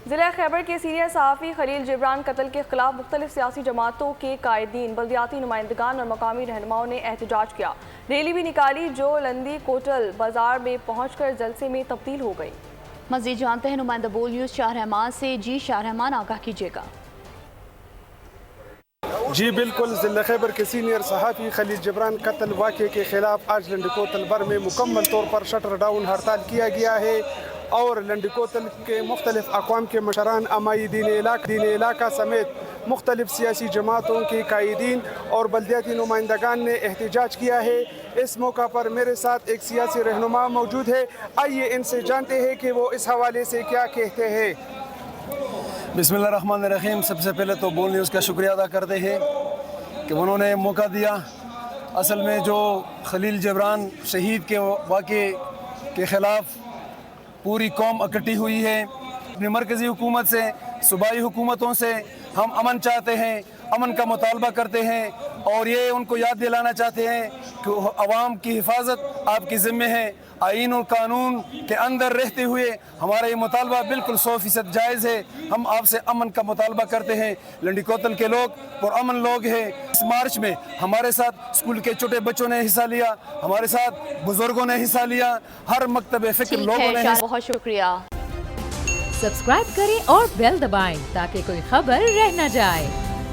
ضلع خیبر کے سینئر صحافی خلیل جبران قتل کے خلاف مختلف سیاسی جماعتوں کے قائدین، بلدیاتی نمائندگان اور مقامی رہنماؤں نے احتجاج کیا۔ ریلی بھی نکالی جو لندی کوٹل بازار میں پہنچ کر جلسے میں تبدیل ہو گئی۔ مزید جانتے ہیں نمائندہ بول نیوز شاہ رحمان سے۔ جی شاہ رحمان، آگاہ کیجیے گا۔ جی بالکل، ضلع خیبر کے سینئر صحافی خلیل جبران قتل واقعے کے خلاف آج لنڈی کوتل بر میں مکمل طور پر شٹر ڈاؤن ہڑتال کیا گیا ہے اور لنڈی کوتل کے مختلف اقوام کے مشران، امائی دین علاقہ سمیت مختلف سیاسی جماعتوں کے قائدین اور بلدیاتی نمائندگان نے احتجاج کیا ہے۔ اس موقع پر میرے ساتھ ایک سیاسی رہنما موجود ہے، آئیے ان سے جانتے ہیں کہ وہ اس حوالے سے کیا کہتے ہیں۔ بسم اللہ الرحمن الرحیم۔ سب سے پہلے تو بول نیوز کا شکریہ ادا کرتے ہیں کہ انہوں نے موقع دیا۔ اصل میں جو خلیل جبران شہید کے واقعے کے خلاف پوری قوم اکٹھی ہوئی ہے، اپنی مرکزی حکومت سے، صوبائی حکومتوں سے ہم امن چاہتے ہیں، امن کا مطالبہ کرتے ہیں اور یہ ان کو یاد دلانا چاہتے ہیں کہ عوام کی حفاظت آپ کی ذمہ ہے۔ آئین اور قانون کے اندر رہتے ہوئے ہمارا یہ مطالبہ بالکل 100% جائز ہے۔ ہم آپ سے امن کا مطالبہ کرتے ہیں۔ لنڈی کوتل کے لوگ پرامن لوگ ہیں۔ اس مارچ میں ہمارے ساتھ اسکول کے چھوٹے بچوں نے حصہ لیا، ہمارے ساتھ بزرگوں نے حصہ لیا، ہر مکتب فکر لوگوں نے حصہ۔ بہت شکریہ۔ سبسکرائب کریں اور بیل دبائیں تاکہ کوئی خبر رہ نہ جائے۔